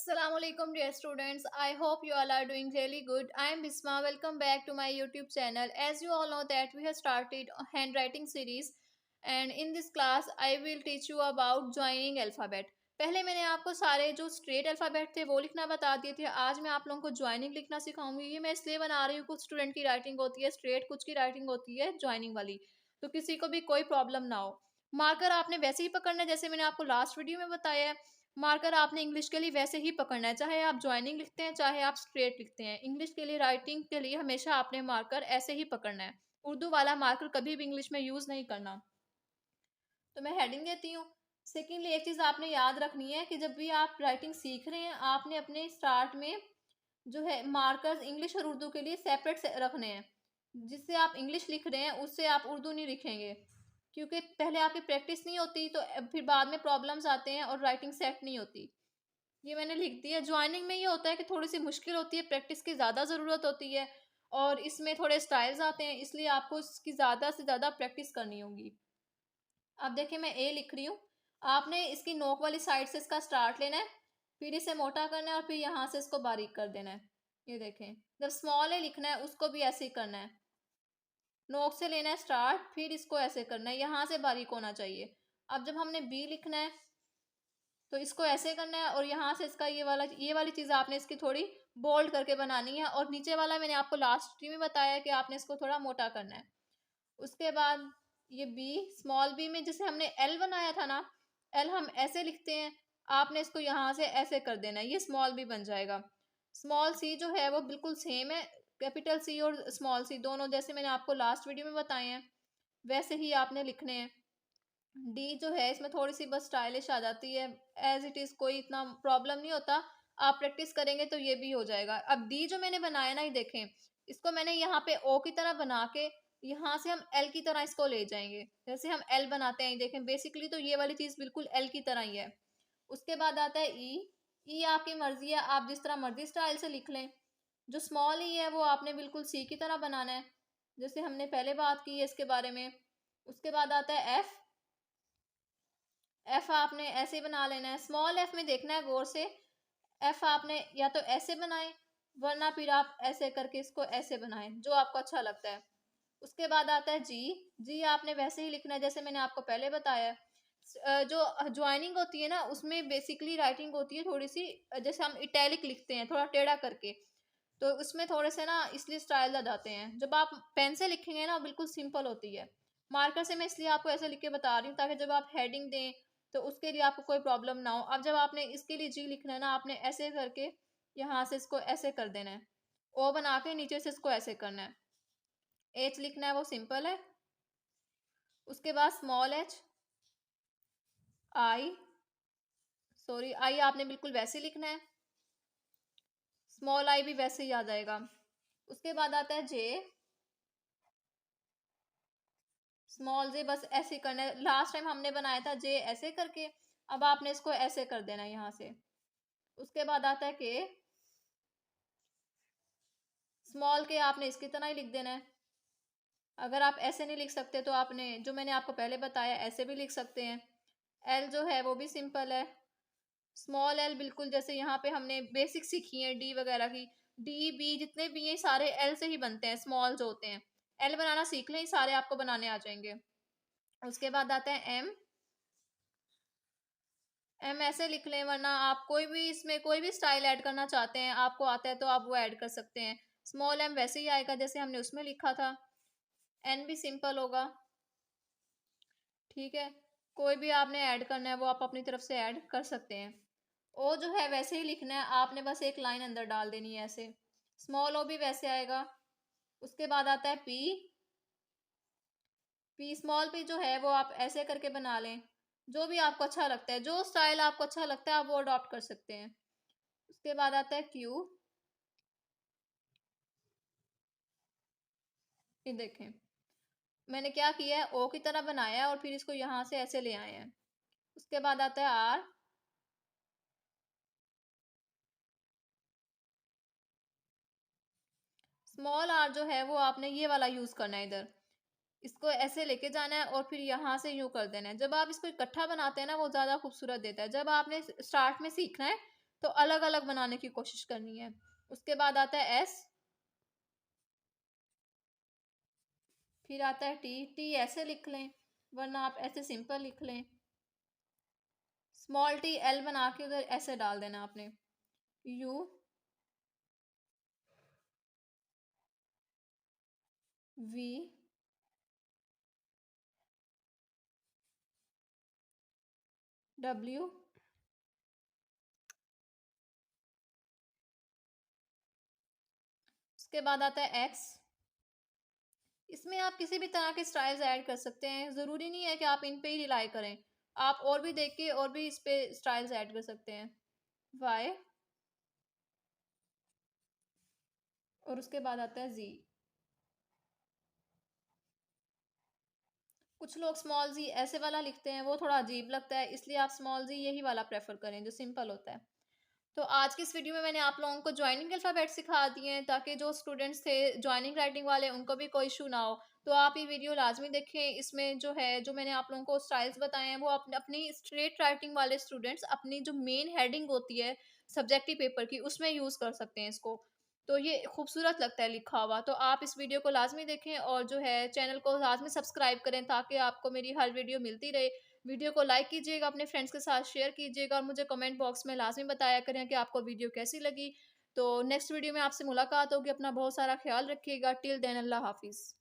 Assalamualaikum dear students. I hope you all are doing really good. I am Bisma. Welcome back to my YouTube channel. As you all know that we have started a handwriting series and in this class I will teach you about joining alphabet. पहले मैंने आपको सारे जो straight alphabet थे वो लिखना बता दिए थे। आज मैं आप लोगों को ज्वाइनिंग लिखना सिखाऊंगी। ये मैं इसलिए बना रही हूँ, कुछ स्टूडेंट की राइटिंग होती है स्ट्रेट, कुछ की राइटिंग होती है ज्वाइनिंग वाली, तो किसी को भी कोई प्रॉब्लम ना हो। मार्कर आपने वैसे ही पकड़ना है जैसे मैंने आपको लास्ट वीडियो में बताया है। मार्कर आपने इंग्लिश के लिए वैसे ही पकड़ना है, चाहे आप ज्वाइनिंग लिखते हैं चाहे आप स्ट्रेट लिखते हैं। इंग्लिश के लिए राइटिंग के लिए हमेशा आपने मार्कर ऐसे ही पकड़ना है। उर्दू वाला मार्कर कभी भी इंग्लिश में यूज नहीं करना। तो मैं हेडिंग देती हूँ। सेकेंडली एक चीज आपने याद रखनी है कि जब भी आप राइटिंग सीख रहे हैं आपने अपने स्टार्ट में जो है मार्कर्स इंग्लिश और उर्दू के लिए सेपरेट से रखने हैं। जिससे आप इंग्लिश लिख रहे हैं उससे आप उर्दू नहीं लिखेंगे, क्योंकि पहले आपकी प्रैक्टिस नहीं होती तो फिर बाद में प्रॉब्लम्स आते हैं और राइटिंग सेट नहीं होती। ये मैंने लिख दिया। ज्वाइनिंग में ये होता है कि थोड़ी सी मुश्किल होती है, प्रैक्टिस की ज़्यादा ज़रूरत होती है और इसमें थोड़े स्टाइल्स आते हैं, इसलिए आपको इसकी ज़्यादा से ज़्यादा प्रैक्टिस करनी होगी। अब देखिए मैं ए लिख रही हूँ। आपने इसकी नोक वाली साइड से इसका स्टार्ट लेना है, फिर इसे मोटा करना है और फिर यहाँ से इसको बारीक कर देना है। ये देखें, जब स्मॉल ए लिखना है उसको भी ऐसे ही करना है। नोक से लेना है स्टार्ट, फिर इसको ऐसे करना है, यहाँ से बारीक होना चाहिए। अब जब हमने बी लिखना है तो इसको ऐसे करना है और यहाँ से इसका ये वाली चीज़ आपने इसकी थोड़ी बोल्ड करके बनानी है और नीचे वाला मैंने आपको लास्ट में बताया कि आपने इसको थोड़ा मोटा करना है। उसके बाद ये बी, स्मॉल बी में जैसे हमने एल बनाया था ना, एल हम ऐसे लिखते हैं, आपने इसको यहाँ से ऐसे कर देना है, ये स्मॉल बी बन जाएगा। स्मॉल सी जो है वो बिल्कुल सेम है, कैपिटल सी और स्मॉल सी दोनों जैसे मैंने आपको लास्ट वीडियो में बताए हैं वैसे ही आपने लिखने हैं। डी जो है इसमें थोड़ी सी बस स्टाइलिश आ जाती है, एज इट इज़ कोई इतना प्रॉब्लम नहीं होता, आप प्रैक्टिस करेंगे तो ये भी हो जाएगा। अब डी जो मैंने बनाया ना, ये देखें, इसको मैंने यहाँ पे ओ की तरह बना के यहाँ से हम एल की तरह इसको ले जाएंगे, जैसे हम एल बनाते हैं। देखें बेसिकली तो ये वाली चीज़ बिल्कुल एल की तरह ही है। उसके बाद आता है ई। ई आपकी मर्जी है, आप जिस तरह मर्जी स्टाइल से लिख लें। जो स्मॉल ई है वो आपने बिल्कुल सी की तरह बनाना है, जैसे हमने पहले बात की है इसके बारे में। उसके बाद आता है एफ। एफ आपने ऐसे बना लेना है, स्मॉल एफ में देखना है गौर से। एफ आपने या तो ऐसे बनाए वरना फिर आप ऐसे करके इसको ऐसे बनाएं, जो आपको अच्छा लगता है। उसके बाद आता है जी। जी आपने वैसे ही लिखना है जैसे मैंने आपको पहले बताया है। जो ज्वाइनिंग होती है ना उसमें बेसिकली राइटिंग होती है थोड़ी सी, जैसे हम इटैलिक लिखते हैं थोड़ा टेढ़ा करके, तो उसमें थोड़े से ना इसलिए स्टाइल आ जाते हैं। जब आप पेन से लिखेंगे ना बिल्कुल सिंपल होती है। मार्कर से मैं इसलिए आपको ऐसे लिख के बता रही हूँ ताकि जब आप हेडिंग दें तो उसके लिए आपको कोई प्रॉब्लम ना हो। अब जब आपने इसके लिए जी लिखना है ना, आपने ऐसे करके यहाँ से इसको ऐसे कर देना है, ओ बना के नीचे से इसको ऐसे करना है। एच लिखना है वो सिंपल है। उसके बाद small H, I, sorry I आपने बिल्कुल वैसे लिखना है, स्मॉल आई भी वैसे ही आ जाएगा। उसके बाद आता है जे, स्मॉल जे बस ऐसे करना है। लास्ट टाइम हमने बनाया था जे ऐसे करके, अब आपने इसको ऐसे कर देना है यहाँ से। उसके बाद आता है के, स्मॉल के आपने इसकी तरह ही लिख देना है। अगर आप ऐसे नहीं लिख सकते तो आपने जो मैंने आपको पहले बताया ऐसे भी लिख सकते हैं। एल जो है वो भी सिंपल है, स्मॉल एल बिल्कुल जैसे यहाँ पे हमने बेसिक सीखी है डी वगैरह की। डी बी जितने भी हैं सारे एल से ही बनते हैं, स्मॉल जो होते हैं। एल बनाना सीख लें, सारे आपको बनाने आ जाएंगे। उसके बाद आता है एम। एम ऐसे लिख लें, वरना आप कोई भी इसमें कोई भी स्टाइल ऐड करना चाहते हैं आपको आता है तो आप वो ऐड कर सकते हैं। स्मॉल एम वैसे ही आएगा जैसे हमने उसमें लिखा था। एन भी सिंपल होगा, ठीक है। कोई भी आपने ऐड करना है वो आप अपनी तरफ से ऐड कर सकते हैं। ओ जो है वैसे ही लिखना है, आपने बस एक लाइन अंदर डाल देनी है ऐसे। स्मॉल ओ भी वैसे आएगा। उसके बाद आता है पी। पी स्मॉल पी जो है वो आप ऐसे करके बना लें, जो भी आपको अच्छा लगता है, जो स्टाइल आपको अच्छा लगता है आप वो अडॉप्ट कर सकते हैं। उसके बाद आता है क्यू। ये देखें मैंने क्या किया है, ओ की तरह बनाया है और फिर इसको यहाँ से ऐसे ले आए हैं। उसके बाद आता है आर। स्मॉल आर जो है वो आपने ये वाला यूज करना है, इधर इसको ऐसे लेके जाना है और फिर यहाँ से यूं कर देना है। जब आप इसको इकट्ठा बनाते हैं ना वो ज्यादा खूबसूरत देता है। जब आपने स्टार्ट में सीखना है तो अलग अलग बनाने की कोशिश करनी है। उसके बाद आता है एस, फिर आता है टी। टी ऐसे लिख लें, वरना आप ऐसे सिंपल लिख लें। स्मॉल टी एल बना के उधर ऐसे डाल देना आपने। यू, वी, डब्ल्यू, उसके बाद आता है एक्स। इसमें आप किसी भी तरह के स्टाइल्स ऐड कर सकते हैं, ज़रूरी नहीं है कि आप इन पे ही रिलाई करें। आप और भी देख के और भी इस पे स्टाइल्स ऐड कर सकते हैं। वाई, और उसके बाद आता है जी। कुछ लोग स्मॉल जी ऐसे वाला लिखते हैं, वो थोड़ा अजीब लगता है, इसलिए आप स्मॉल जी यही वाला प्रेफर करें जो सिंपल होता है। तो आज की इस वीडियो में मैंने आप लोगों को ज्वाइनिंग अल्फ़ाबेट सिखा दिए हैं, ताकि जो स्टूडेंट्स थे ज्वाइनिंग राइटिंग वाले उनको भी कोई इशू ना हो। तो आप ये वीडियो लाजमी देखें। इसमें जो है, जो मैंने आप लोगों को स्टाइल्स बताए हैं, वो अपनी अपनी स्ट्रेट राइटिंग वाले स्टूडेंट्स अपनी जो मेन हेडिंग होती है सब्जेक्टिव पेपर की, उसमें यूज़ कर सकते हैं इसको। तो ये खूबसूरत लगता है लिखा हुआ। तो आप इस वीडियो को लाजमी देखें और जो है चैनल को लाजमी सब्सक्राइब करें, ताकि आपको मेरी हर वीडियो मिलती रहे। वीडियो को लाइक कीजिएगा, अपने फ्रेंड्स के साथ शेयर कीजिएगा, और मुझे कमेंट बॉक्स में लाजमी बताया करें कि आपको वीडियो कैसी लगी। तो नेक्स्ट वीडियो में आपसे मुलाकात होगी। अपना बहुत सारा ख्याल रखिएगा। टिल देन, अल्लाह हाफिज़।